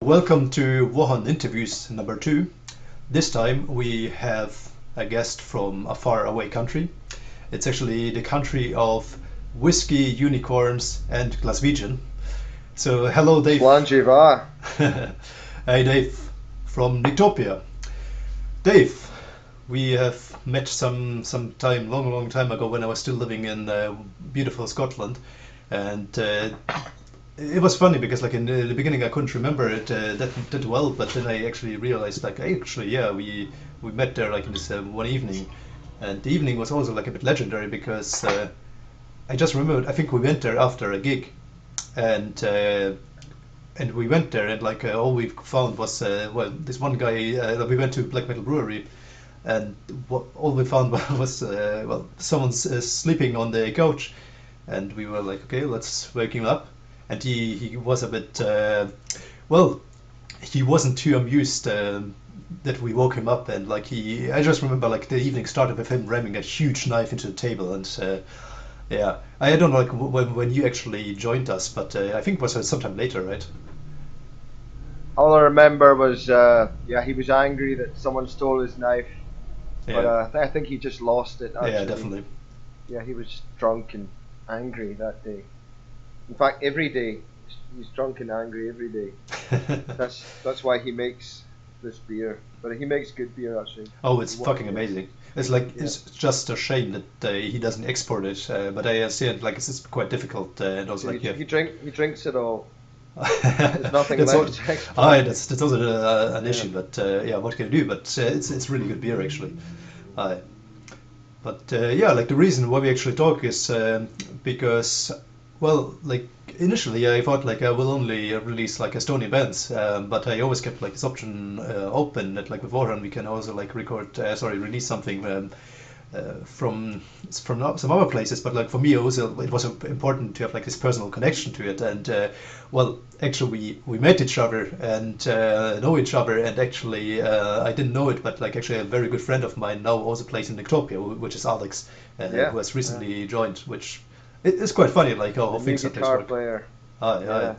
Welcome to Warhorn Interviews number 2. This time we have a guest from a far away country. It's actually the country of whiskey, unicorns, and Glaswegian. So, hello, Dave. Slanjiva. Hey, Dave, from Nyctopia. Dave, we have met some time, long time ago when I was still living in beautiful Scotland, and it was funny because like in the beginning I couldn't remember it that well, but then I actually realized like actually yeah we met there like in this one evening, and the evening was also like a bit legendary because I just remembered I think we went there after a gig, and we went there and like all we found was well, this one guy we went to Black Metal Brewery, and all we found was well, someone's sleeping on the couch, and we were like, okay, let's wake him up. And he was a bit well, he wasn't too amused that we woke him up, and like I just remember like the evening started with him ramming a huge knife into the table, and yeah, I don't know like when you actually joined us, but I think it was sometime later, right? All I remember was, yeah, he was angry that someone stole his knife, but Yeah, I think he just lost it yeah, actually. definitely. Yeah, he was drunk and angry that day. In fact, every day he's drunk and angry every day. That's why he makes this beer. But he makes good beer actually. Oh, it's What? fucking Yeah, amazing. It's like yeah. it's just a shame that he doesn't export it, but I understand like it's quite difficult, and also So like yeah. he drinks it all. There's nothing That's all. left to Aye, export. that's also an Yeah. issue, but yeah, what can you do? But it's really good beer actually. Aye, but yeah, like the reason why we actually talk is because well, like initially I thought like I will only release like Estonian bands, but I always kept like this option open that like with Warhorn we can also like release something from some other places, but like for me also it was important to have like this personal connection to it, and well, actually we met each other and know each other, and actually I didn't know it, but like actually a very good friend of mine now also plays in Nyctopia, which is Alex, Yeah. who has Yeah. recently joined, which it is quite funny like how The new things sometimes guitar work. player. Aye, aye. Yeah.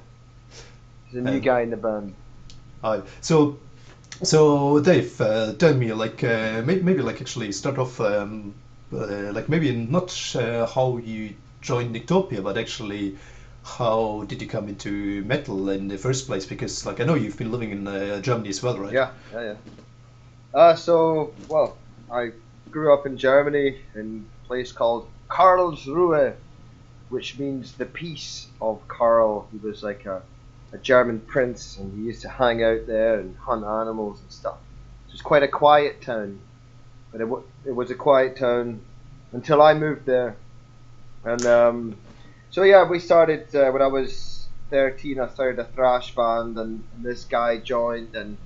He's a new And guy in the band. aye. So Dave, tell me like maybe like actually start off like maybe not how you joined Nyctopia, but actually how did you come into metal in the first place? Because like I know you've been living in Germany as well, right? Yeah. Yeah. Yeah. Well, I grew up in Germany in a place called Karlsruhe, which means the peace of Karl. He was like a German prince, and he used to hang out there and hunt animals and stuff. So it's quite a quiet town, but it was a quiet town until I moved there. And so yeah, we started when I was 13. I started a thrash band, and this guy joined, and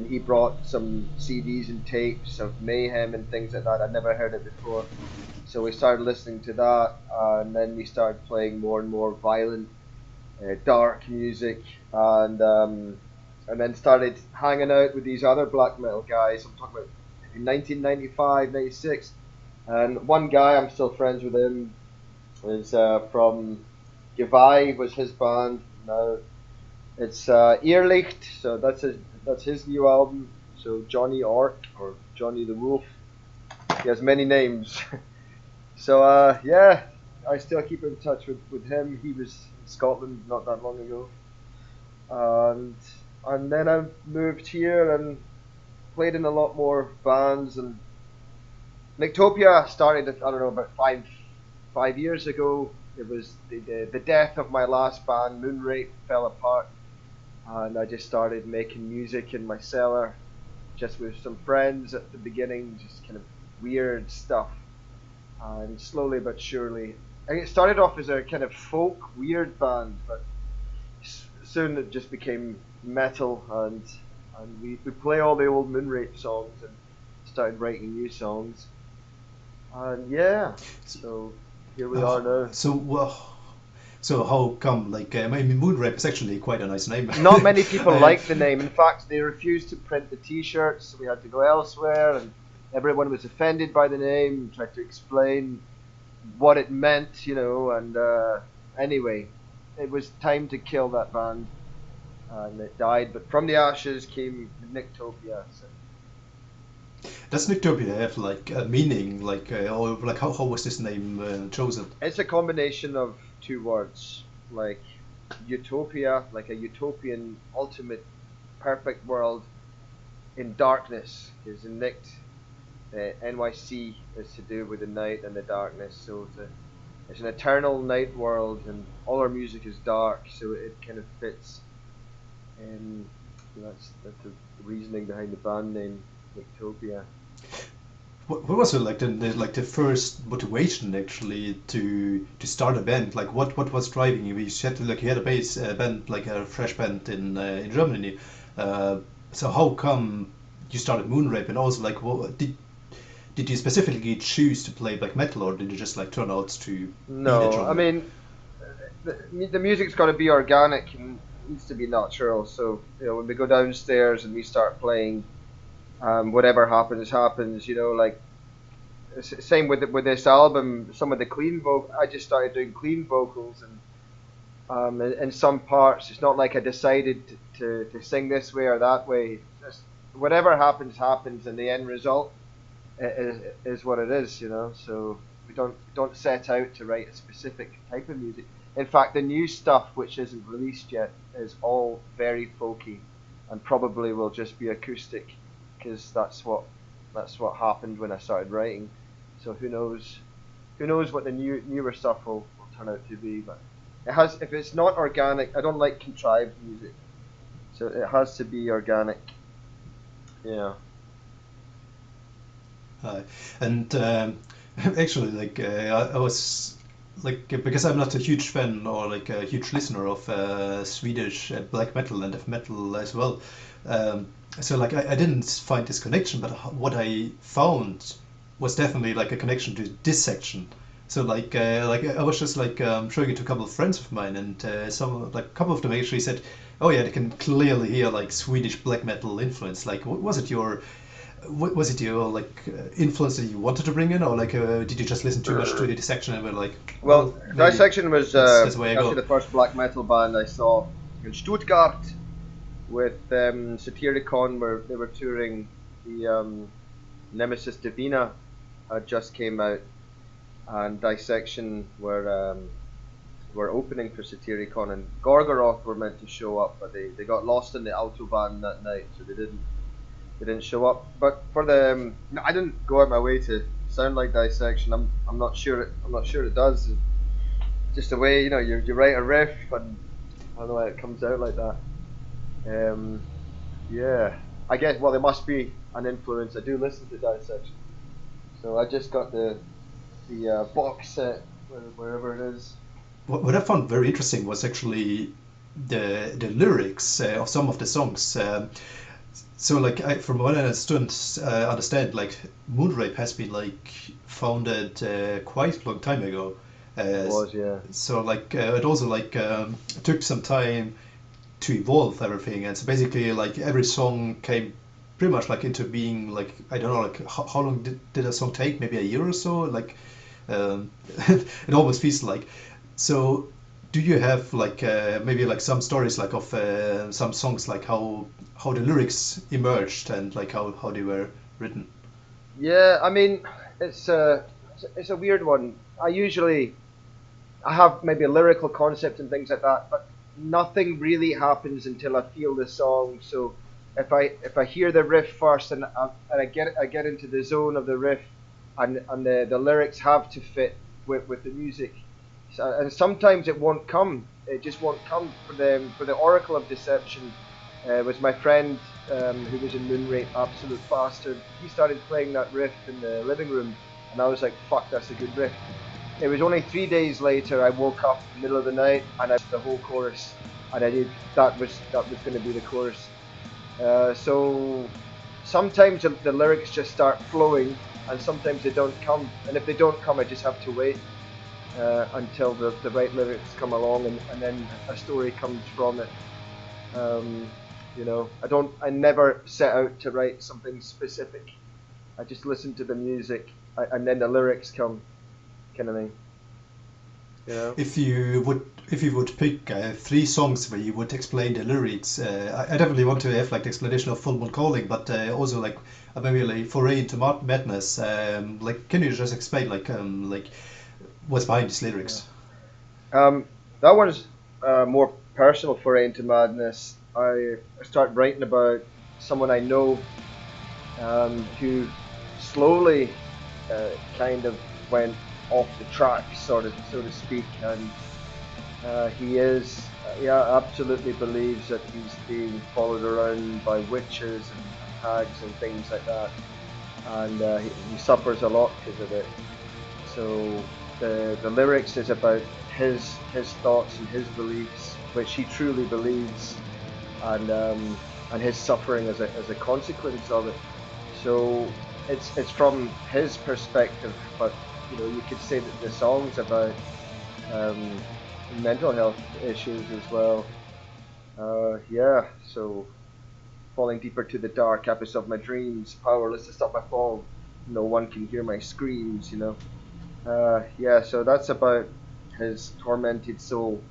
he brought some CDs and tapes of Mayhem and things like that. I'd never heard it before, so we started listening to that, and then we started playing more and more violent, dark music, and then started hanging out with these other black metal guys. I'm talking about in 1995, 96, and one guy I'm still friends with him is from Givai was his band. Now it's Earlicht, so that's his new album. So Johnny Orc or Johnny the Wolf. He has many names. So yeah, I still keep in touch with him. He was in Scotland not that long ago, and then I moved here and played in a lot more bands. And Nyctopia started I don't know about five years ago. It was the death of my last band, Moonrape, fell apart, and I just started making music in my cellar, just with some friends at the beginning, just kind of weird stuff, and slowly but surely, it started off as a kind of folk weird band, but soon it just became metal, and we play all the old Moonrape songs and started writing new songs, and yeah, so here we are now. So so how come like I mean Moonrape is actually quite a nice name. Not many people uh, like the name. In fact, they refused to print the T-shirts, so we had to go elsewhere, and everyone was offended by the name. Tried to explain what it meant, and anyway, it was time to kill that band. and it died. But from the ashes came Nyctopia. So Does Nyctopia have like a meaning, like or like how was this name chosen? it's a combination of two words, like utopia, like a utopian, ultimate, perfect world in darkness. Because in Nict, NYC is to do with the night and the darkness. So it's an eternal night world, and all our music is dark, so it kind of fits. And that's the reasoning behind the band name, Utopia. What was it like like the first motivation actually to start a band? Like what was driving you? You said like you had a bass band, like a fresh band in Germany. Uh, so how come you started Moonrape? And also like what did you specifically choose to play black metal, or did you just like turn out to be that No, I genre? mean the music's got to be organic and needs to be natural. So when we go downstairs and we start playing, whatever happens happens. Like same with this album. Some of the clean vocal, I just started doing clean vocals, and in some parts, it's not like I decided to sing this way or that way. Just whatever happens happens, and the end result is what it is. So we don't set out to write a specific type of music. In fact, the new stuff which isn't released yet is all very folky, and probably will just be acoustic, because that's what happened when I started writing. So who knows what the newer stuff will turn out to be. But if it's not organic, I don't like contrived music, so it has to be organic. Yeah. Uh, and actually, like I was like because I'm not a huge fan or like a huge listener of Swedish black metal and death metal as well. Um, so like I didn't find this connection, but what I found was definitely like a connection to this section. So like I was just like showing it to a couple of friends of mine, and some like a couple of them actually said, "Oh yeah, they can clearly hear like Swedish black metal influence." Like, was it your was it your like influence that you wanted to bring in, or like did you just listen too much to the section and were like, Well, well, maybe Dissection was that's the way I actually go. the first black metal band I saw in Stuttgart with Satyricon, where they were touring. The Nemesis Divina had just came out, and Dissection were opening for Satyricon, and Gorgoroth were meant to show up, but they got lost in the autobahn that night, so they didn't show up. But for the no, I didn't go out my way to sound like Dissection. I'm not sure it does. It's just the way you write a riff, and I don't know why it comes out like that. Um, yeah, I guess. Well, there must be an influence. I do listen to Dissection, so I just got the box set wherever it is. What I found very interesting was actually the lyrics of some of the songs. So like from what I understand, like Moonrape has been like founded quite a long time ago. It Uh, was, yeah. so like it also like took some time to evolve everything, and so basically like every song came pretty much like into being like I don't know like how long did a song take? Maybe a year or so. Like um, it almost feels like. So do you have like maybe like some stories like of some songs like how the lyrics emerged and like how they were written? Yeah, I mean, it's a weird one. I have maybe a lyrical concept and things like that, but nothing really happens until I feel the song. So if I hear the riff first, and I get into the zone of the riff, and the lyrics have to fit with the music. And sometimes it won't come. It just won't come. For the Oracle of Deception, was my friend, who was in Moonrape, absolute bastard. He started playing that riff in the living room, and I was like, "Fuck, that's a good riff." It was only 3 days later I woke up in the middle of the night and I the whole chorus, and I knew that was going to be the chorus. So sometimes the lyrics just start flowing, and sometimes they don't come. And if they don't come, I just have to wait until the right lyrics come along, and then a story comes from it. Um, I never set out to write something specific. I just listen to the music, and then the lyrics come, kind of thing. You know. If you would pick three songs where you would explain the lyrics, I definitely want to have like the explanation of Full Moon Calling, but also like maybe like Foray into Madness. Like, can you just explain like what's behind these Yeah. lyrics? That one's more personal for Into Madness. I start writing about someone I know who slowly kind of went off the track, sort of, so to speak, and he is, yeah, absolutely believes that he's being followed around by witches and hags and things like that, and he suffers a lot because of it. So the lyrics is about his thoughts and his beliefs, which he truly believes, and his suffering as a consequence of it. So it's from his perspective, but you could say that the song's about um, mental health issues as well. Yeah, so falling deeper to the dark abyss of my dreams, powerless to stop my fall. No one can hear my screams. Yeah, so that's about his tormented soul,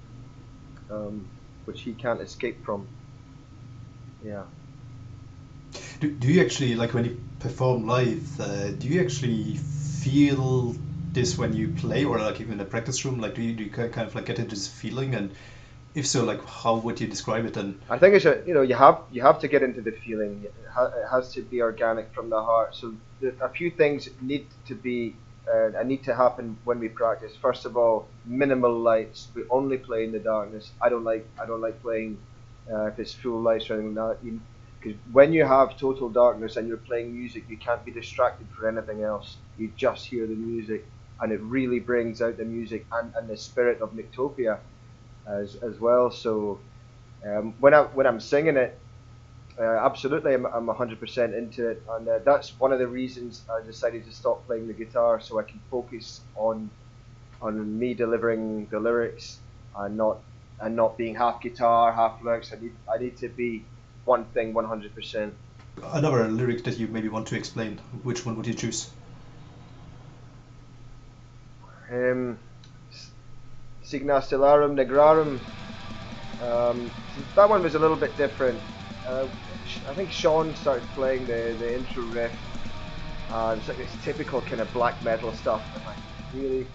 um, which he can't escape from. Yeah. Do you actually like when you perform live? Do you actually feel this when you play, or like even in a practice room? Like, do you kind of like get into this feeling? And if so, like how would you describe it? And I think you have to get into the feeling. It has to be organic from the heart. So a few things need to happen when we practice. First of all, minimal lights. We only play in the darkness. I don't like playing if it's full lights or anything like that. Because when you have total darkness and you're playing music, you can't be distracted for anything else. You just hear the music, and it really brings out the music and the spirit of Nyctopia as well. So when I'm singing it, absolutely, I'm 100% into it, and that's one of the reasons I decided to stop playing the guitar so I can focus on me delivering the lyrics and not being half guitar, half lyrics. I need to be one thing 100%. another lyric that you maybe want to explain, which one would you choose? Um, Signa Stellarum Negrarum. That one was a little bit different. Uh, I think Sean started playing the intro riff. It's like this typical kind of black metal stuff. I'm like, really?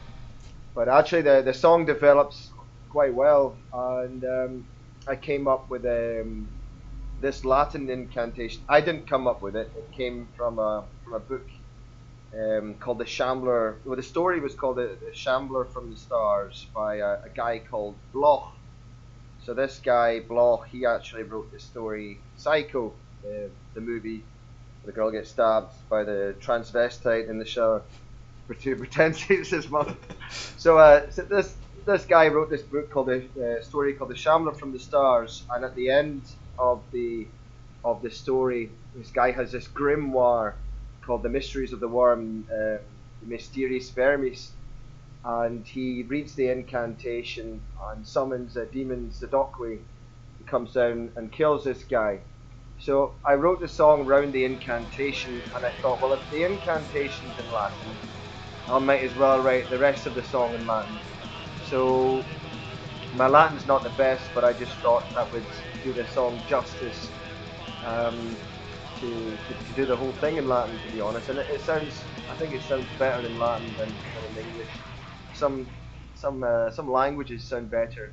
But actually, the song develops quite well, and I came up with this Latin incantation. I didn't come up with it. It came from a book called The Shambler. Well, the story was called the Shambler from the Stars by a guy called Bloch. So this guy Bloch, he actually wrote the story Psycho, the movie. The girl gets stabbed by the transvestite in the shower to pretend he's his mother. So this guy wrote this book called the story called The Shambler from the Stars, and at the end of the story, this guy has this grimoire called The Mysteries of the Worm, the Mysterious Vermis, and he reads the incantation and summons demons, the Dockway, who comes down and kills this guy. So I wrote the song round the incantation, and I thought, well, if the incantation's in Latin, I might as well write the rest of the song in Latin. So my Latin's not the best, but I just thought that would do the song justice, um, to do the whole thing in Latin, to be honest. And I think it sounds better in Latin than in English. Some languages sound better.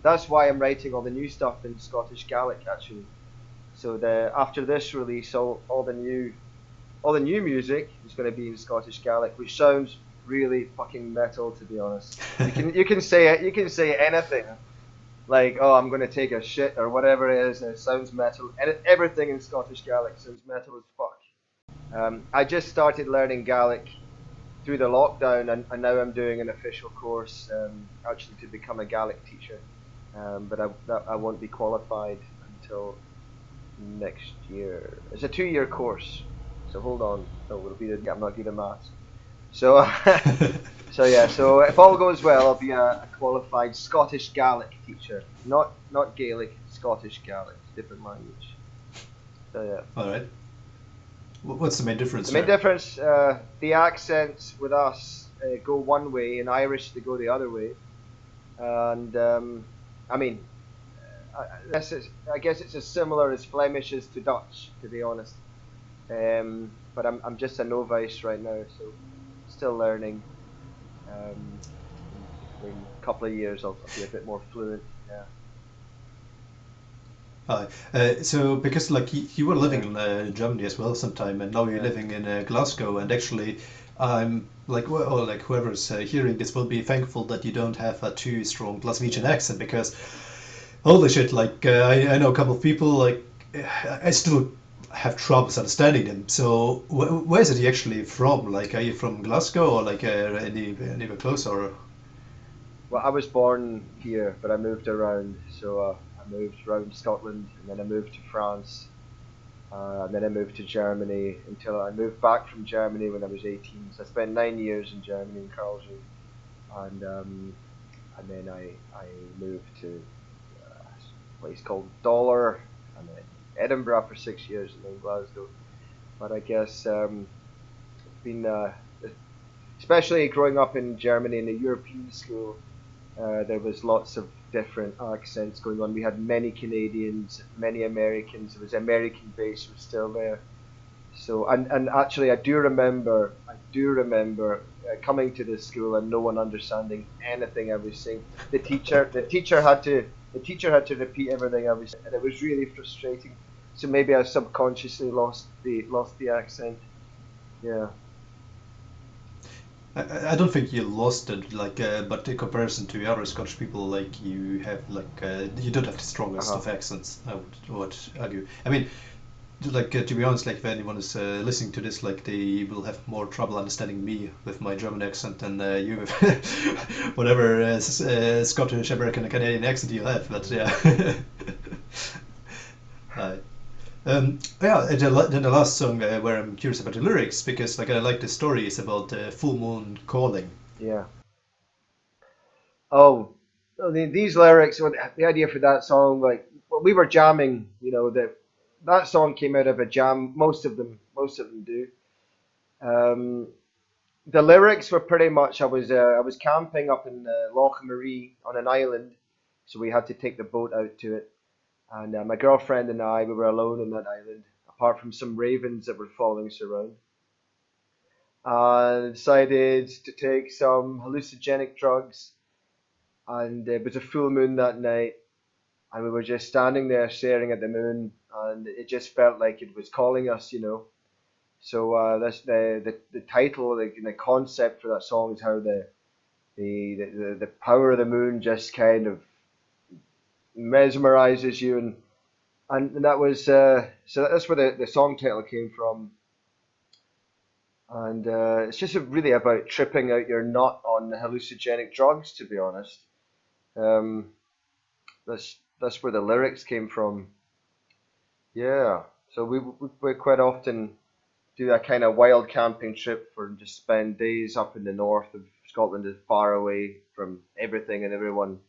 That's why I'm writing all the new stuff in Scottish Gaelic, actually. So after this release, all the new music is going to be in Scottish Gaelic, which sounds really fucking metal, to be honest. You can say it. You can say anything like, "Oh, I'm going to take a shit" or whatever it is, and it sounds metal. And everything in Scottish Gaelic sounds metal as fuck. I just started learning Gaelic through the lockdown, and now I'm doing an official course, actually to become a Gaelic teacher. But I won't be qualified until next year. It's a 2-year course, so hold on. No, it'll be. I'm not good at maths. So, so yeah. So if all goes well, I'll be a qualified Scottish Gaelic teacher. Not Gaelic, Scottish Gaelic, different language. So yeah. All right. What's the main The difference main there? difference, the accents with us go one way, in Irish they go the other way. and I mean, I guess it's as similar as Flemish as to Dutch, to be honest. But I'm just a novice right now, so still learning. And hopefully in a couple of years I'll be a bit more fluent. Yeah, So because like you were living yeah, in Germany as well sometime, and now you're yeah, living in Glasgow, and actually, I'm like well, like whoever's hearing this will be thankful that you don't have a too strong Glaswegian yeah. accent because holy shit, like I know a couple of people like I still have troubles understanding them. So where is it actually from? Like, are you from Glasgow or like anywhere close or? Well, I was born here, but I moved around. So I moved around Scotland, and then I moved to France, and then I moved to Germany until I moved back from Germany when I was 18. So I spent 9 years in Germany in Karlsruhe, and then I moved to a place called Dollar, and then Edinburgh for 6 years, and then Glasgow. But I guess it's been especially growing up in Germany in a European school. There was lots of different accents going on. We had many Canadians, many Americans. There was American base was still there. So and actually, I do remember coming to this school and no one understanding anything I was saying. The teacher had to repeat everything I was saying, and it was really frustrating. So maybe I subconsciously lost the accent. Yeah. I don't think you lost it, like, but in comparison to other Scottish people, like you have, like, you don't have the Uh strongest huh. of accents. I would argue. I mean, like to be honest, like if anyone is listening to this, like they will have more trouble understanding me with my German accent than you with whatever Scottish, American, and Canadian accent you have. But Mm. yeah. uh, yeah, and then the last song where I'm curious about the lyrics because like I like the story is about full moon calling. Yeah. Oh, well, these lyrics, well, the idea for that song, like, well, we were jamming, that song came out of a jam. Most of them do. Um, the lyrics were pretty much, I was camping up in Loch Marie on an island, so we had to take the boat out to it. And my girlfriend and I, we were alone on that island, apart from some ravens that were following us around. And decided to take some hallucinogenic drugs, and it was a full moon that night, and we were just standing there staring at the moon, and it just felt like it was calling us. So that's the title, the concept for that song is how the power of the moon just kind of mesmerizes you, and that was so that's where the song title came from, and it's just really about tripping out your nut on hallucinogenic drugs, to be honest. Um, that's where the lyrics came from. Yeah. So we quite often do a kind of wild camping trip for just spend days up in the north of Scotland, as far away from everything and everyone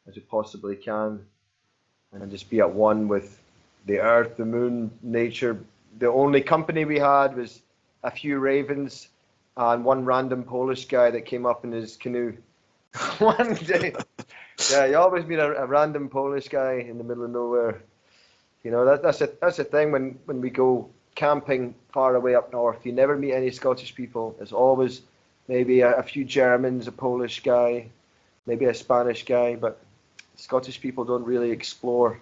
as we possibly can, and just be at one with the earth, the moon, nature. The only company we had was a few ravens and one random Polish guy that came up in his canoe one day. Yeah, you always meet a random Polish guy in the middle of nowhere. That's a thing when we go camping far away up north. You never meet any Scottish people. It's always maybe a few Germans, a Polish guy, maybe a Spanish guy, but Scottish people don't really explore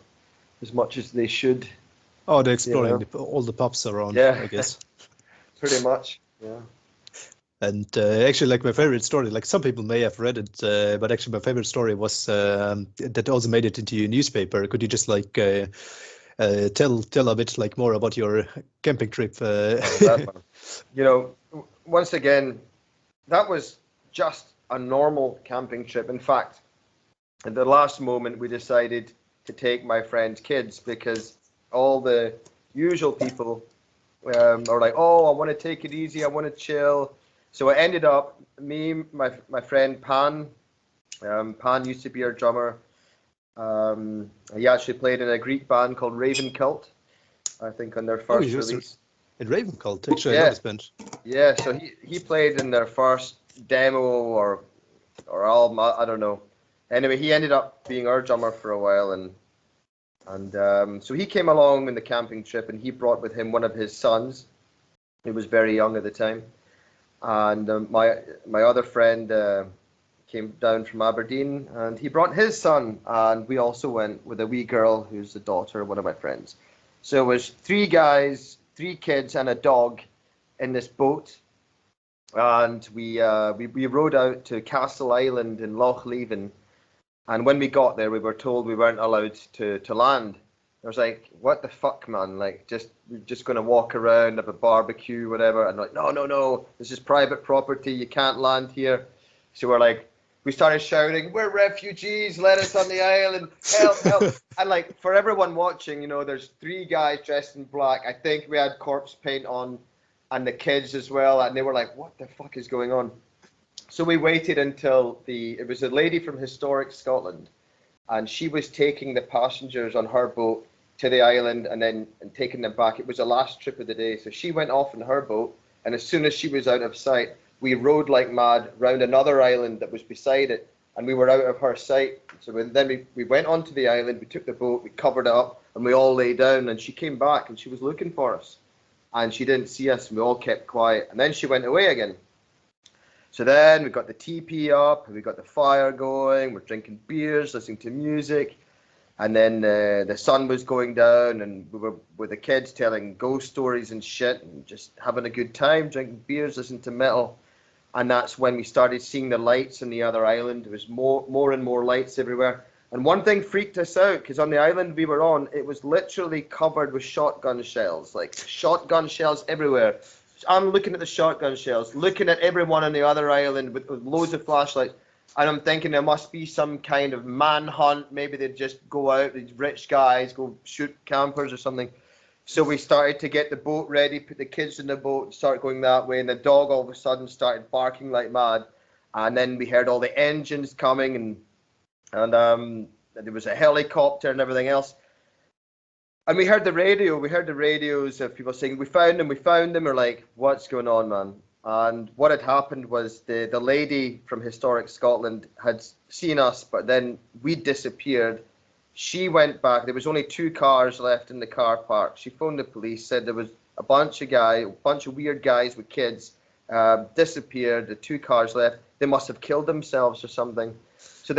as much as they should, Oh, they're you exploring know. all the pubs around, Yeah, I guess. pretty much. Yeah. And actually, like my favorite story, like some people may have read it, but actually my favorite story was that also made it into a newspaper. Could you just like tell a bit like more about your camping trip? Oh, that one. Once again, that was just a normal camping trip. In fact, at the last moment, we decided to take my friend's kids because all the usual people are like, "Oh, I want to take it easy. I want to chill." So it ended up me, my friend Pan. Pan used to be our drummer. He actually played in a Greek band called Raven Cult, I think, on their Oh, you first just release. in Raven Cult. Actually, I know Yeah, this band. yeah. So he played in their first demo or album. I don't know. Anyway, he ended up being our drummer for a while, and so he came along in the camping trip, and he brought with him one of his sons, who was very young at the time, and my other friend came down from Aberdeen, and he brought his son, and we also went with a wee girl who's the daughter of one of my friends. So it was 3 guys, 3 kids, and a dog in this boat, and we rowed out to Castle Island in Loch Leven, and when we got there, we were told we weren't allowed to land. I was like, what the fuck, man? Like, we're just going to walk around, have a barbecue, whatever. And like, no, this is private property. You can't land here. So we started shouting, we're refugees. Let us on the island. Help, help. And like, for everyone watching, there's 3 guys dressed in black. I think we had corpse paint on, and the kids as well. And they were like, what the fuck is going on? So we waited until it was a lady from Historic Scotland, and she was taking the passengers on her boat to the island and taking them back. It was the last trip of the day. So she went off in her boat, and as soon as she was out of sight, we rowed like mad round another island that was beside it, and we were out of her sight. So then we went onto the island, we took the boat, we covered it up, and we all lay down, and she came back, and she was looking for us. And she didn't see us, and we all kept quiet. And then she went away again. So then we got the teepee up, and we got the fire going, we're drinking beers, listening to music. And then the sun was going down, and we were with the kids telling ghost stories and shit, and just having a good time, drinking beers, listening to metal. And that's when we started seeing the lights on the other island. There was more and more lights everywhere. And one thing freaked us out, because on the island we were on, it was literally covered with shotgun shells, like shotgun shells everywhere. I'm looking at the shotgun shells, looking at everyone on the other island with loads of flashlights. And I'm thinking there must be some kind of manhunt. Maybe they'd just go out, these rich guys, go shoot campers or something. So we started to get the boat ready, put the kids in the boat, and start going that way. And the dog all of a sudden started barking like mad. And then we heard all the engines coming, and there was a helicopter and everything else. And we heard the radio. We heard the radios of people saying, we found them. We're like, what's going on, man? And what had happened was the lady from Historic Scotland had seen us, but then we disappeared. She went back. There was only 2 cars left in the car park. She phoned the police, said there was a bunch of weird guys with kids disappeared. The 2 cars left. They must have killed themselves or something. So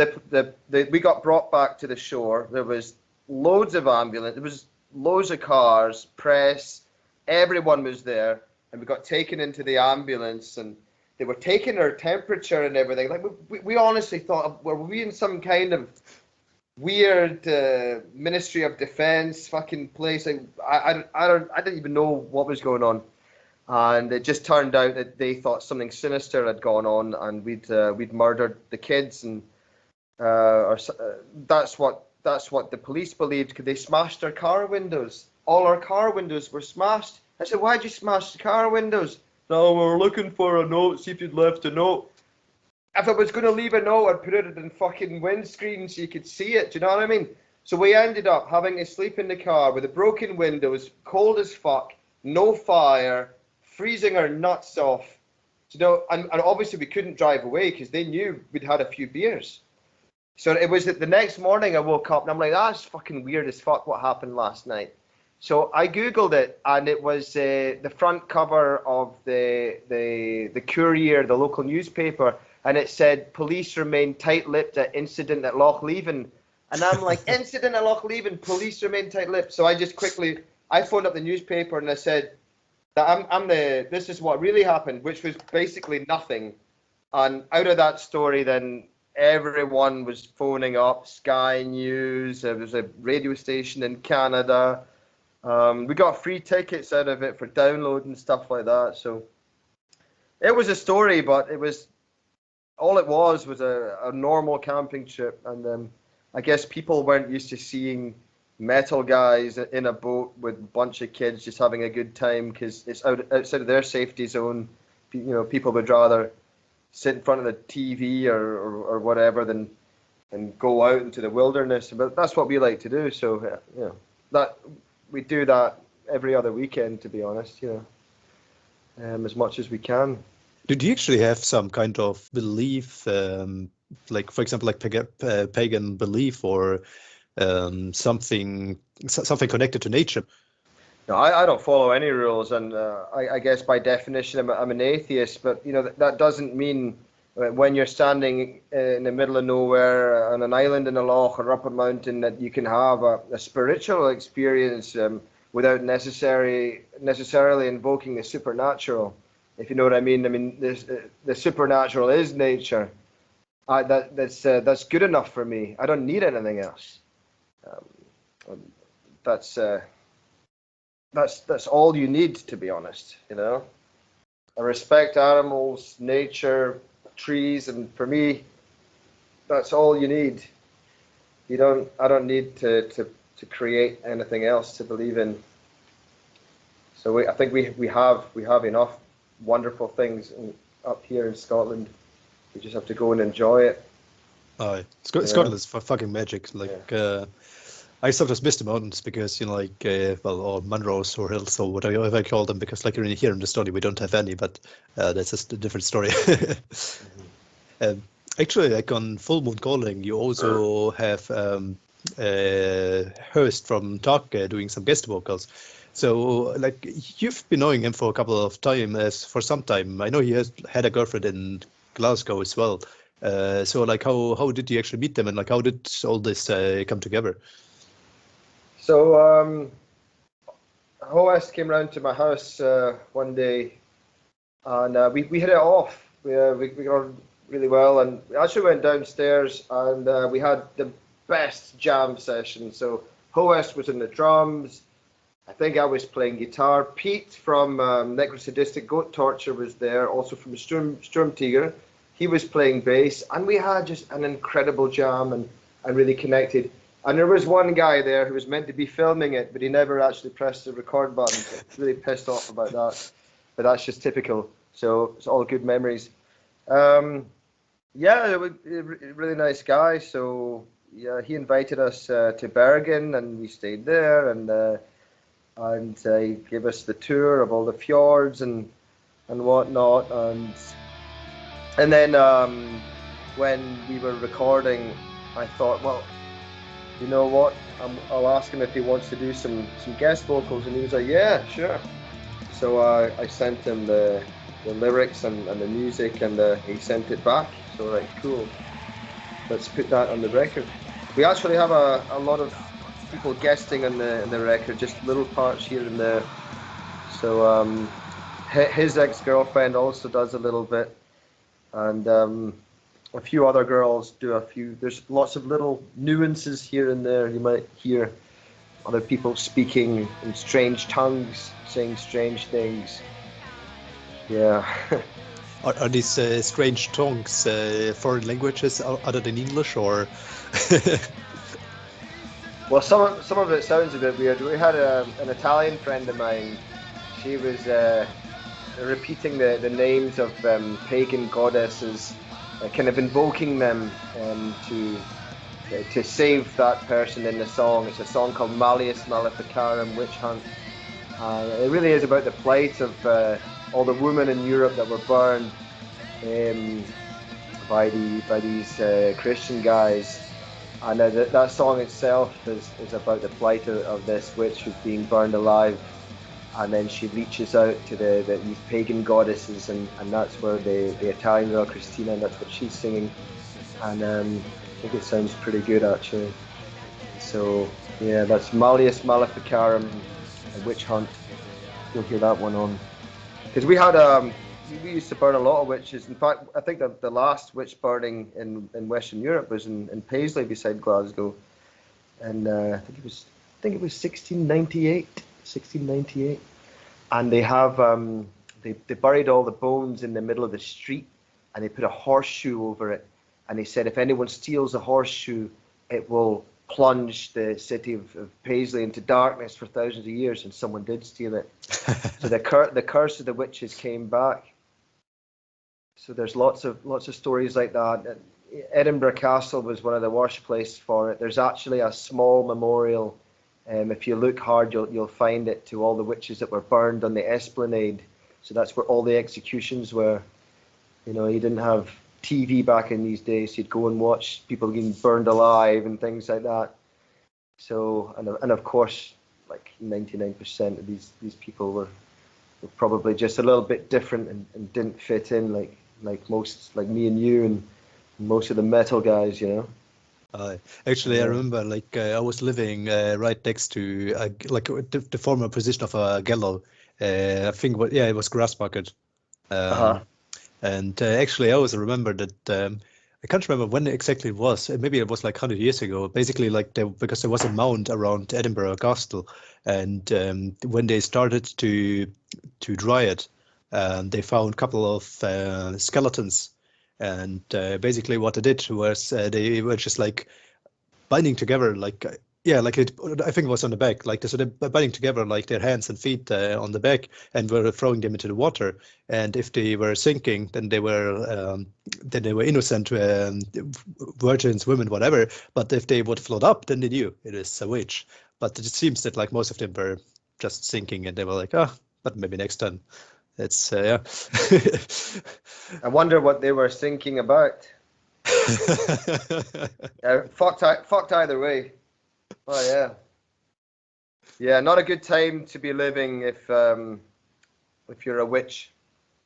we got brought back to the shore. There was loads of ambulance. There was loads of cars, press. Everyone was there. And we got taken into the ambulance, and they were taking our temperature and everything. Like we honestly thought, were we in some kind of weird Ministry of Defense fucking place? Like, I didn't even know what was going on, and it just turned out that they thought something sinister had gone on, and we'd murdered the kids, and that's what the police believed, because they smashed our car windows. All our car windows were smashed. I said, why'd you smash the car windows? No, we were looking for a note, see if you'd left a note. If I was going to leave a note, I'd put it in fucking windscreen so you could see it. Do you know what I mean? So we ended up having to sleep in the car with the broken windows, cold as fuck, no fire, freezing our nuts off. And obviously we couldn't drive away because they knew we'd had a few beers. So it was the next morning I woke up and I'm like, that's fucking weird as fuck what happened last night. So I googled it, and it was the front cover of the Courier, the local newspaper, and it said police remain tight-lipped at incident at Loch Leven. And I'm like, incident at Loch Leven, police remain tight-lipped. So I phoned up the newspaper and I said that this is what really happened, which was basically nothing. And out of that story, then everyone was phoning up, Sky News. There was a radio station in Canada. We got free tickets out of it for download and stuff like that. So it was a story, but it was a normal camping trip. And I guess people weren't used to seeing metal guys in a boat with a bunch of kids just having a good time, because it's outside of their safety zone. People would rather sit in front of the TV or whatever than go out into the wilderness. But that's what we like to do. So we do that every other weekend, to be honest, as much as we can. Did you actually have some kind of belief, like for example, like pagan belief or something connected to nature? No, I don't follow any rules, and I guess by definition I'm an atheist. But that doesn't mean when you're standing in the middle of nowhere on an island in a loch or up a mountain that you can have a spiritual experience without necessarily invoking the supernatural. If you know what I mean. I mean, the supernatural is nature. That's good enough for me. I don't need anything else. Um, that's. That's all you need, to be honest. I respect animals, nature, trees, and for me, that's all you need. I don't need to create anything else to believe in. So I think we have enough wonderful things up here in Scotland. We just have to go and enjoy it. Scotland is fucking magic. Like, Yeah. I sometimes miss the mountains because, or Munros or hills or whatever I call them, because like here in the study we don't have any, but that's just a different story. Um, Actually, like on Full Moon Calling, you also have Hoest from Talk doing some guest vocals. So, like, you've been knowing him for a couple of times, for some time. I know he has had a girlfriend in Glasgow as well. So, like, how did you actually meet them, and like, how did all this come together? So Hoest came round to my house one day, and we hit it off. We got on really well, and we actually went downstairs, and we had the best jam session. So Hoest was in the drums. I think I was playing guitar. Pete from Necrosadistic Goat Torture was there, also from Sturm Tiger. He was playing bass, and we had just an incredible jam and really connected. And there was one guy there who was meant to be filming it, but he never actually pressed the record button. So I was really pissed off about that. But that's just typical. So it's all good memories. Yeah, it was a really nice guy. So yeah, he invited us to Bergen, and we stayed there, and he gave us the tour of all the fjords and whatnot. And then when we were recording, I thought, well, you know what? I'll ask him if he wants to do some guest vocals, and he was like, yeah, sure. So I sent him the lyrics and the music, and he sent it back. So right, cool. Let's put that on the record. We actually have a lot of people guesting on the record, just little parts here and there. So his ex-girlfriend also does a little bit, and a few other girls do a few. There's lots of little nuances here and there. You might hear other people speaking in strange tongues, saying strange things. Yeah. Are these strange tongues foreign languages other than English, or? Well, some of it sounds a bit weird. We had an Italian friend of mine. She was repeating the names of pagan goddesses, kind of invoking them to save that person in the song. It's a song called Malleus Maleficarum, Witch Hunt. It really is about the plight of all the women in Europe that were burned by these Christian guys. And that song itself is about the plight of this witch who's being burned alive. And then she reaches out to these pagan goddesses, and that's where the Italian girl, Christina, that's what she's singing. And I think it sounds pretty good, actually. So, yeah, that's Malleus Maleficarum, a witch hunt. You'll hear that one on. Because we had we used to burn a lot of witches. In fact, I think the last witch burning in Western Europe was in Paisley beside Glasgow, and I think it was 1698, and they have they buried all the bones in the middle of the street, and they put a horseshoe over it, and they said if anyone steals a horseshoe, it will plunge the city of Paisley into darkness for thousands of years, and someone did steal it. So the curse of the witches came back. So there's lots of stories like that. Edinburgh Castle was one of the worst places for it. There's actually a small memorial. If you look hard, you'll find it, to all the witches that were burned on the Esplanade. So that's where all the executions were. You know, you didn't have TV back in these days. You'd go and watch people getting burned alive and things like that. So, and of course, like 99% of these people were probably just a little bit different and didn't fit in like most, like me and you and most of the metal guys, you know. Actually, I Uh, remember like I was living right next to like the former position of a gallows. I think yeah, it was Grassmarket. uh-huh. Um, and actually, I always remember that I can't remember when exactly it was. Maybe it was like 100 years ago. Basically, like because there was a mound around Edinburgh Castle, and when they started to dry it, they found a couple of skeletons. And basically, what they did was they were just like binding together like yeah, like it, I think it was on the back, like so they're binding together like their hands and feet on the back, and were throwing them into the water. And if they were sinking, then they were innocent virgins, women, whatever. But if they would float up, then they knew it is a witch. But it seems that like most of them were just sinking, and they were like, ah, but maybe next time. It's yeah. I wonder what they were thinking about. Fucked either way. Oh yeah, yeah. Not a good time to be living if you're a witch.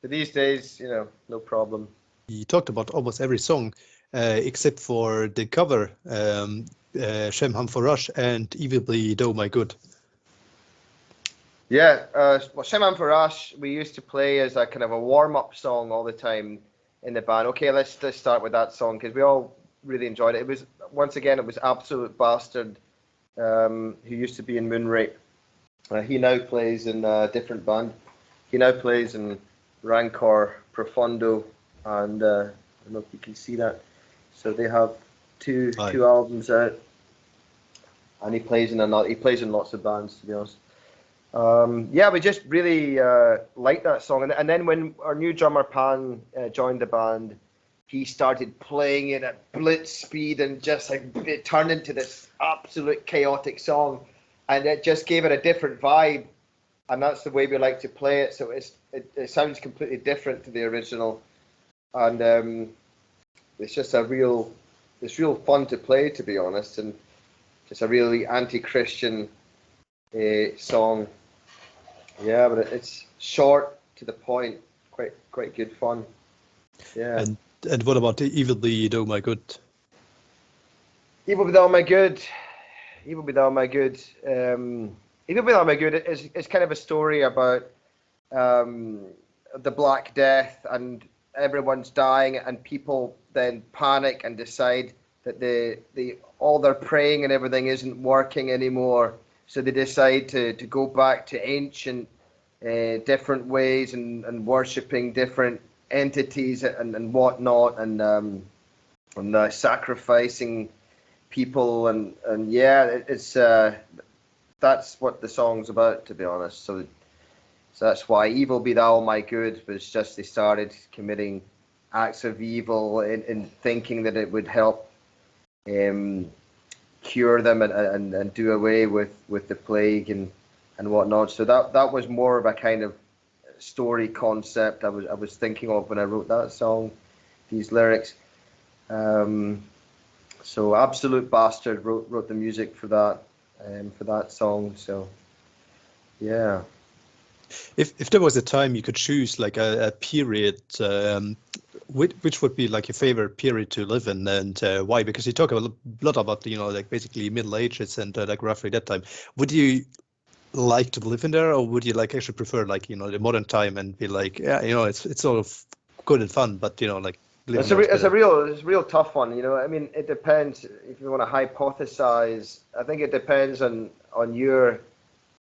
But these days, you know, no problem. He talked about almost every song except for the cover, Shem Ham for Rush and Evil Bleed Oh My Good. Yeah, well, Shimon Farash, we used to play as a kind of a warm-up song all the time in the band. Okay, let's start with that song because we all really enjoyed it. It was once again it was Absolute Bastard, who used to be in Moonrape. He now plays in a different band. He now plays in Rancor Profundo, and I don't know if you can see that. So they have two Aye. two albums out, and he plays in lots of bands, to be honest. Yeah, we just really liked that song, and then when our new drummer Pan joined the band, he started playing it at blitz speed, and just like it turned into this absolute chaotic song, and it just gave it a different vibe, and that's the way we like to play it. So it sounds completely different to the original, and it's just it's real fun to play, to be honest, and just a really anti-Christian song. Yeah, but it's short to the point, quite good fun. Yeah. And and what about the Evil Bleed Oh My Good? Evil Without My Good. Evil Without My Good. Evil Without My Good is kind of a story about um, the Black Death, and everyone's dying, and people then panic and decide that the all their praying and everything isn't working anymore. So they decide to go back to ancient different ways and worshipping different entities and whatnot, and sacrificing people, and yeah, it's that's what the song's about, to be honest. So that's why Evil Be Thou My Good was just they started committing acts of evil in thinking that it would help um, cure them and do away with the plague and whatnot. So that was more of a kind of story concept I was thinking of when I wrote that song, these lyrics. Um, so Absolute Bastard wrote the music for that song. So yeah. If there was a time you could choose like a period, which would be like your favorite period to live in, and why? Because you talk a lot about, you know, like basically Middle Ages and like roughly that time. Would you like to live in there, or would you like actually prefer like, you know, the modern time and be like, yeah, you know, it's sort of good and fun, but you know, like living there is better. It's a real tough one. You know, I mean, it depends if you want to hypothesize. I think it depends on your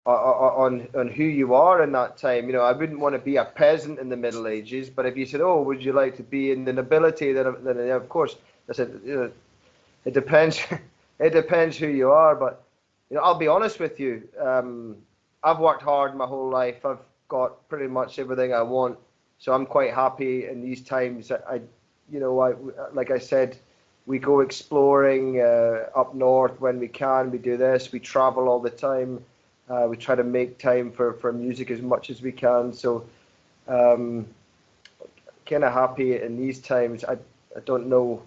on who you are in that time. You know, I wouldn't want to be a peasant in the Middle Ages, but if you said, "Oh, would you like to be in the nobility?" Then yeah, of course, I said, you know, it depends. It depends who you are, but you know, I'll be honest with you. I've worked hard my whole life. I've got pretty much everything I want, so I'm quite happy in these times. You know, like I said, we go exploring up north when we can. We do this. We travel all the time. We try to make time for music as much as we can. So, kind of happy in these times. I don't know.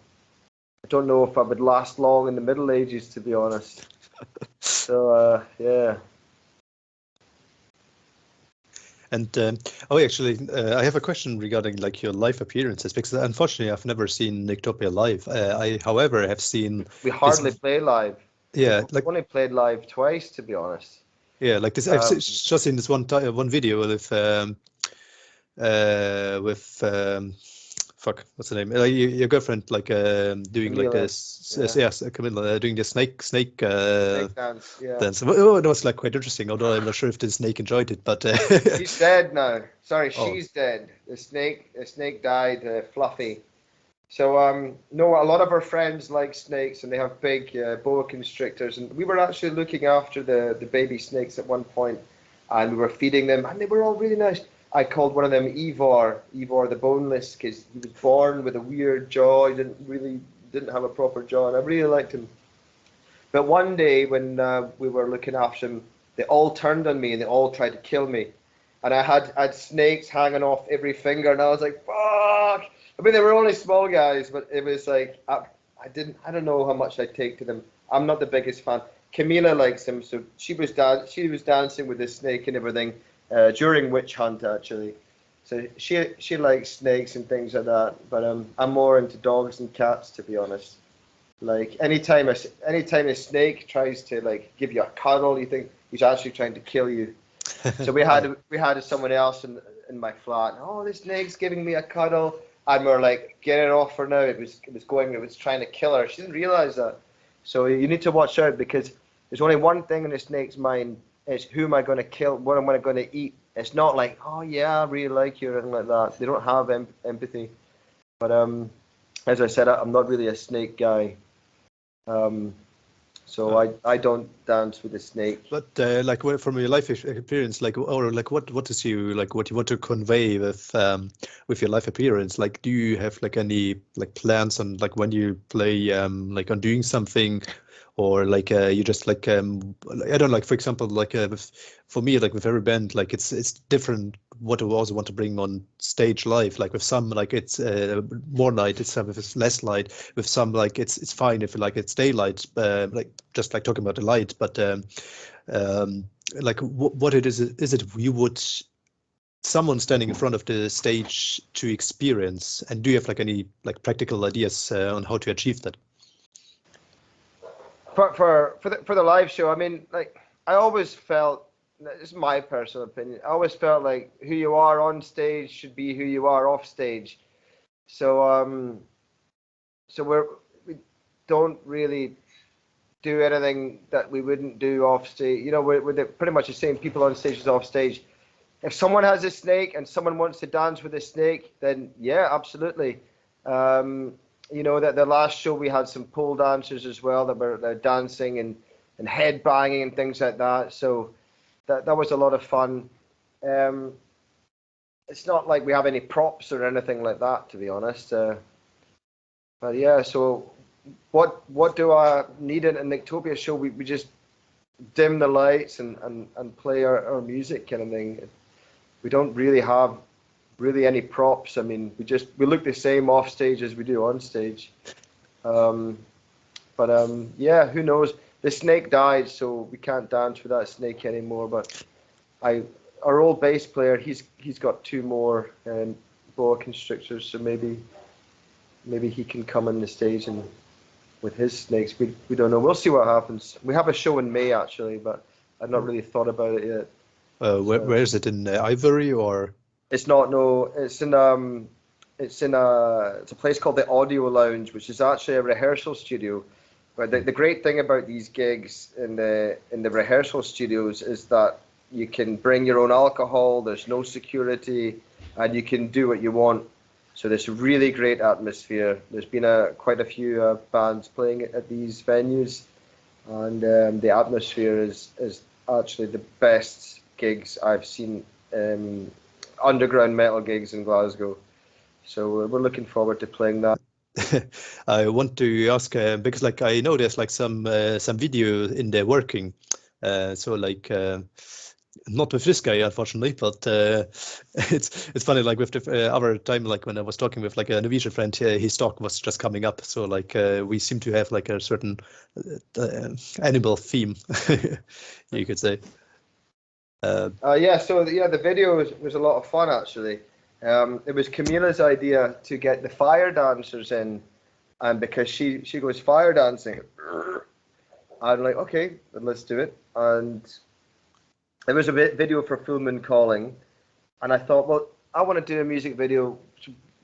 I don't know if I would last long in the Middle Ages, to be honest. So yeah. And actually, I have a question regarding like your live appearances because unfortunately I've never seen Nyctopia live. I, however, have seen We this. hardly play live. Yeah, We've like only played live twice, to be honest. yeah, like this. Just seen this one video with fuck, what's the name? Your girlfriend like doing like Camila, this. yeah. Yes, Camilla doing the snake Snake dance, yeah. dance. Oh, it was like quite interesting. Although I'm not sure if the snake enjoyed it, but He's dead now. Sorry, oh. she's dead. The snake died, Fluffy. So no, a lot of our friends like snakes, and they have big boa constrictors. And we were actually looking after the baby snakes at one point, and we were feeding them, and they were all really nice. I called one of them Ivor the boneless, because he was born with a weird jaw. He didn't have a proper jaw, and I really liked him. But one day when we were looking after him, they all turned on me and they all tried to kill me. And I had snakes hanging off every finger, and I was like, "Fuck!" I mean, they were only small guys, but it was like I don't know how much I take to them. I'm not the biggest fan. Camila likes him, so she was dancing with the snake and everything during Witch Hunt actually. So she likes snakes and things like that. But I'm more into dogs and cats, to be honest. Like anytime a snake tries to like give you a cuddle, you think he's actually trying to kill you. So we had someone else in my flat. Oh, this snake's giving me a cuddle, and we're like, get it off her now. It was trying to kill her. She didn't realize that. So you need to watch out, because there's only one thing in the snake's mind. It's who am I going to kill? What am I going to eat? It's not like, oh yeah, I really like you or anything like that. They don't have empathy. But as I said, I'm not really a snake guy. So I don't dance with a snake. But like from your life experience, like or like what is you like what you want to convey with your life appearance? Like, do you have like any like plans on like when you play like on doing something, or like you just like I don't like for example like for me like with every band like it's different what I also want to bring on stage live. Like with some like it's more light, it's with it's less light. With some like it's fine if like it's daylight, like just like talking about the light. But um, like what it is it you would someone standing in front of the stage to experience, and do you have like any like practical ideas on how to achieve that? For the live show, I mean, like I always felt, this is my personal opinion, I always felt like who you are on stage should be who you are off stage. So we don't really do anything that we wouldn't do off stage. You know, we're pretty much the same people on stage as off stage. If someone has a snake and someone wants to dance with a snake, then yeah, absolutely. You know, that the last show we had some pole dancers as well that were dancing and head banging and things like that. So that was a lot of fun. It's not like we have any props or anything like that, to be honest. But yeah, so what do I need in a Nyctopia show? We just dim the lights and play our music kind of thing. We don't really have any props. I mean, we look the same off stage as we do on stage. But yeah, who knows? The snake died, so we can't dance with that snake anymore. But our old bass player, he's got two more boa constrictors, so maybe he can come on the stage and with his snakes. We don't know. We'll see what happens. We have a show in May actually, but I've not really thought about it yet. Where is it in Ivory or? It's not. No, it's a place called the Audio Lounge, which is actually a rehearsal studio. But the great thing about these gigs in the rehearsal studios is that you can bring your own alcohol. There's no security, and you can do what you want. So there's a really great atmosphere. There's been quite a few bands playing at these venues, and the atmosphere is actually the best gigs I've seen. Underground metal gigs in Glasgow. So we're looking forward to playing that. I want to ask because like I know there's like some video in there working, so like Not with this guy, unfortunately, but it's funny. Like with the other time, like when I was talking with like a Norwegian friend, his dog was just coming up. So like we seem to have like a certain animal theme, you could say. Yeah, so the video was a lot of fun actually. It was Camila's idea to get the fire dancers in, and because she goes fire dancing, I'm like, okay, then let's do it. And it was a video for Full Moon Calling, and I thought, well, I want to do a music video.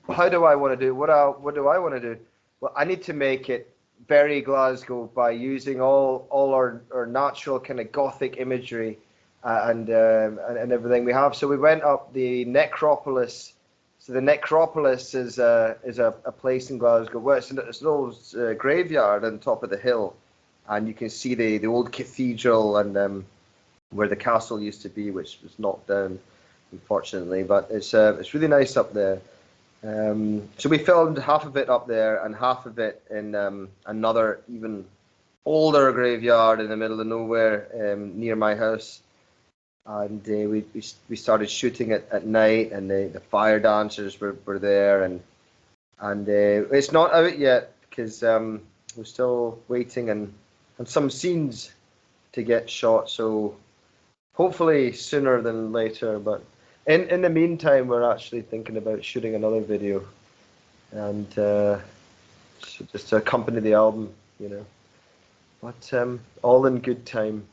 How do I want to do it? What do I want to do? Well, I need to make it very Glasgow by using all our natural kind of gothic imagery and everything we have. So we went up the Necropolis. So the Necropolis is a place in Glasgow. Well, it's an old graveyard on top of the hill, and you can see the old cathedral and where the castle used to be, which was knocked down, unfortunately. But it's really nice up there. So we filmed half of it up there and half of it in another even older graveyard in the middle of nowhere near my house. And we started shooting it at night, and the fire dancers were there, and it's not out yet because we're still waiting and some scenes to get shot. So hopefully sooner than later, but in the meantime, we're actually thinking about shooting another video, and just to accompany the album, you know. But all in good time.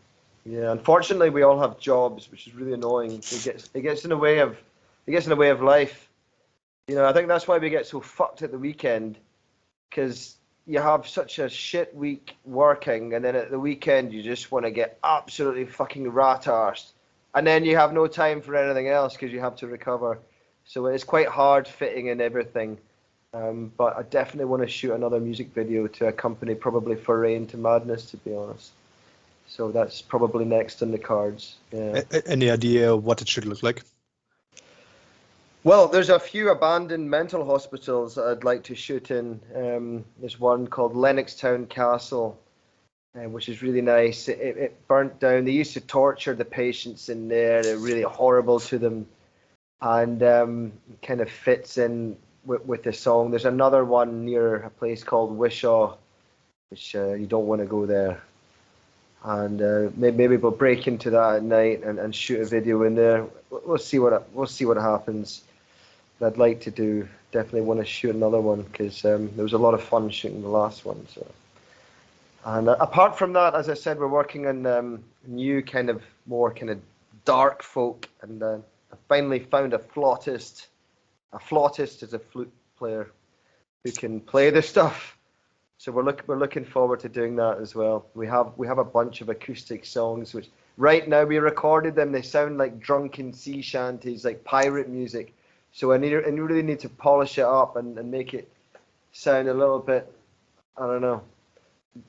Yeah, unfortunately, we all have jobs, which is really annoying. It gets in the way of life. You know, I think that's why we get so fucked at the weekend, because you have such a shit week working, and then at the weekend you just want to get absolutely fucking rat-arsed, and then you have no time for anything else because you have to recover. So it's quite hard fitting in everything. But I definitely want to shoot another music video to accompany probably Foray into Madness, to be honest. So that's probably next on the cards. Yeah. Any idea what it should look like? Well, there's a few abandoned mental hospitals that I'd like to shoot in. There's one called Lennoxtown Castle, which is really nice. It burnt down. They used to torture the patients in there. They're really horrible to them, and kind of fits in with the song. There's another one near a place called Wishaw, which you don't want to go there. And maybe we'll break into that at night and shoot a video in there. We'll see what happens. I'd like to definitely want to shoot another one because there was a lot of fun shooting the last one. So, and apart from that, as I said, we're working on new more kind of dark folk, and I finally found a flautist. A flautist is a flute player who can play the stuff. So we're looking forward to doing that as well. We have a bunch of acoustic songs which right now we recorded them. They sound like drunken sea shanties, like pirate music. So I really need to polish it up and make it sound a little bit, I don't know,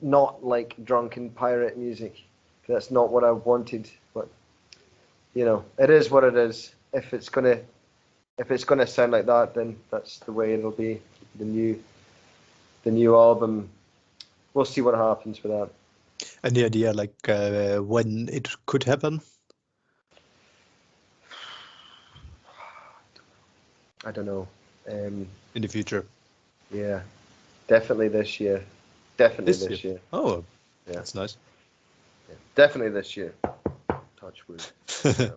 not like drunken pirate music. That's not what I wanted, but you know, it is what it is. If it's gonna sound like that, then that's the way it'll be. The new album. We'll see what happens with that. Any idea like when it could happen? I don't know. In the future? Yeah, definitely this year. Definitely this year. Oh, yeah, that's nice. Yeah, definitely this year. Touch wood. Yeah.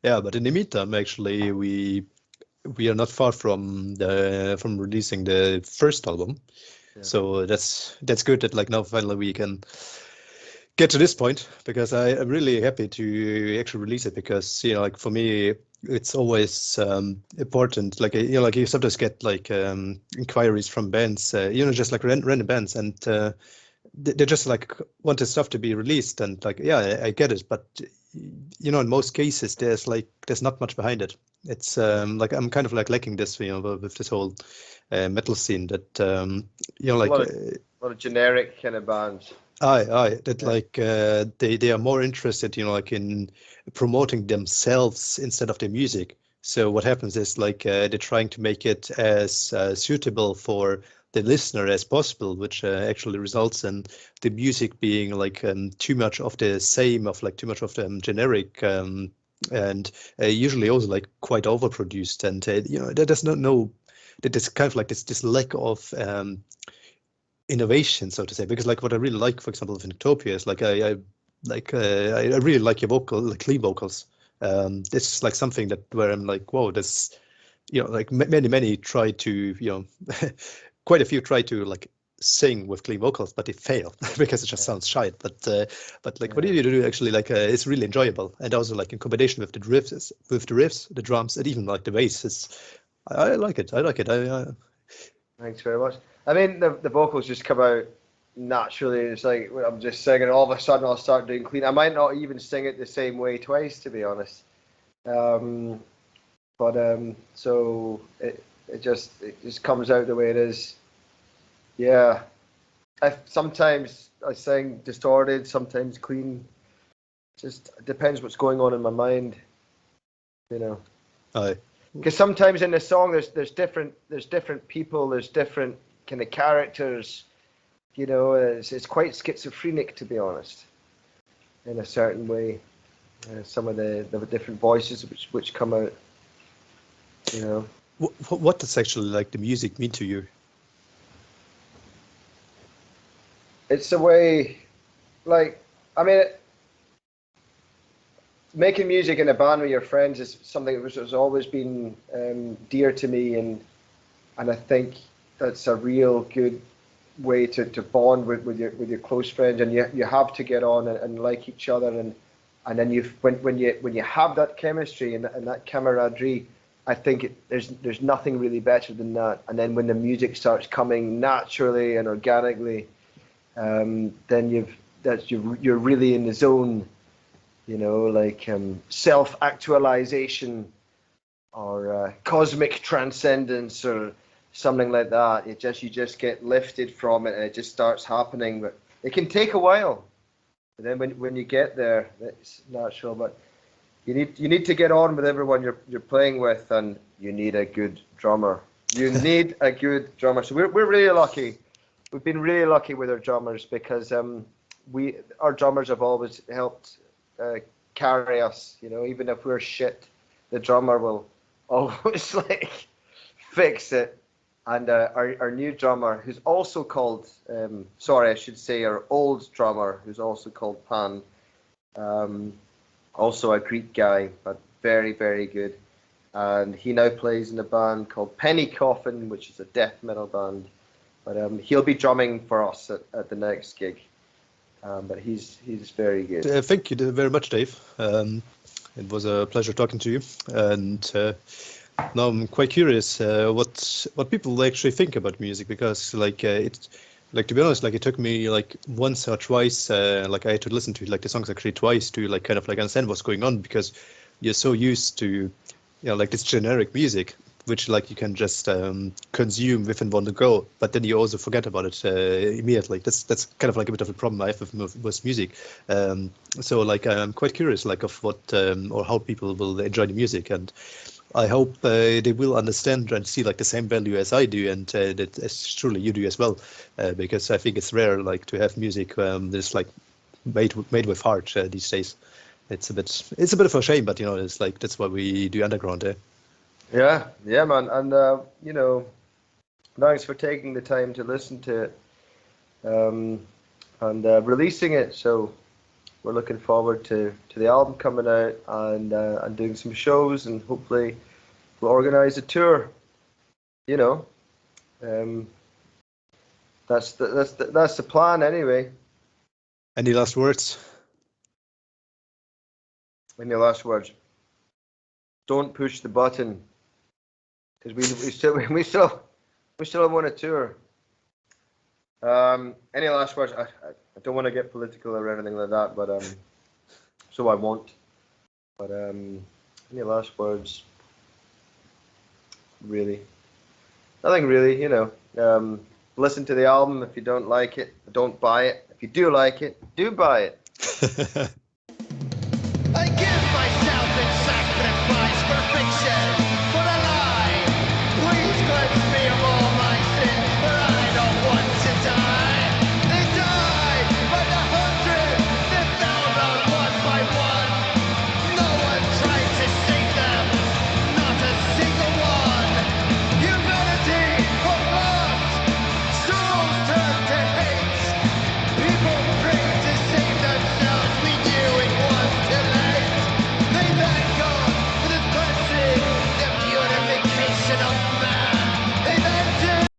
Yeah, but in the meantime, actually, we are not far from releasing the first album. Yeah. So that's good that like now finally we can get to this point, because I'm really happy to actually release it, because you know, like for me it's always important, like you know, like you sometimes get like inquiries from bands, you know, just like random bands, and they just like want the stuff to be released, and like yeah, I get it, but you know, in most cases there's not much behind it. It's like I'm kind of like lacking this, you know, with this whole metal scene, that you know, like a lot of generic kind of bands. Aye, that yeah. Like they are more interested, you know, like in promoting themselves instead of their music. So what happens is like they're trying to make it as suitable for the listener as possible, which actually results in the music being like too much of the same, of like too much of the generic, and usually also like quite overproduced, and there's no that there's kind of like this lack of innovation, so to say. Because like what I really like, for example, of Nyctopia is like I really like your vocal, like clean vocals. This is like something that where I'm like, whoa, this, like many try to, quite a few try to like sing with clean vocals, but they fail because it just sounds shite. But like what Yeah. you do actually, like it's really enjoyable, and also like in combination with the riffs, the drums, and even like the bass, I like it. I like it. Thanks very much. I mean, the vocals just come out naturally. It's like when I'm just singing, all of a sudden I'll start doing clean. I might not even sing it the same way twice, to be honest. Um, so it just comes out the way it is. Yeah. Sometimes I sing distorted, sometimes clean. Just depends what's going on in my mind, you know. Aye. Because sometimes in the song there's different people, there's different kind of characters. It's quite schizophrenic, to be honest, in a certain way. Some of the different voices which come out. What does actually like the music mean to you? It's a way, like, I mean, making music in a band with your friends is something which has always been dear to me, and I think that's a real good way to bond with your close friends, and you have to get on and like each other, and then when you have that chemistry and that camaraderie, I think there's nothing really better than that. And then when the music starts coming naturally and organically, then you're really in the zone, like self-actualization or cosmic transcendence or something like that. You just get lifted from it and it just starts happening. But it can take a while. And then when you get there, it's natural. But you need to get on with everyone you're playing with, and you need a good drummer. You need a good drummer. So we're really lucky. We've been really lucky with our drummers because our drummers have always helped carry us. Even if we're shit, the drummer will always like fix it. And our new drummer, who's also called, sorry, I should say our old drummer, who's also called Pan, also a Greek guy, but very, very good. And he now plays in a band called Penny Coffin, which is a death metal band. But he'll be drumming for us at the next gig. But he's very good. Thank you very much, Dave. It was a pleasure talking to you, and now I'm quite curious what people actually think about music, because like to be honest, like it took me like once or twice, like I had to listen to like the songs actually twice to like kind of like understand what's going on, because you're so used to like this generic music, which like you can just consume within one go, but then you also forget about it immediately. That's kind of like a bit of a problem I have with music. So like I'm quite curious like of what or how people will enjoy the music, and I hope they will understand and see like the same value as I do, and that as truly you do as well, because I think it's rare like to have music that's like made with heart these days. It's a bit of a shame, but it's like that's why we do underground. Yeah, man. And thanks for taking the time to listen to it and releasing it. So we're looking forward to the album coming out and doing some shows, and hopefully we'll organize a tour. That's the plan anyway. Any last words? Any last words? Don't push the button, because we still want a tour. Any last words? I don't want to get political or anything like that, but so I won't. But any last words? Really, nothing really. Listen to the album. If you don't like it, don't buy it. If you do like it, do buy it.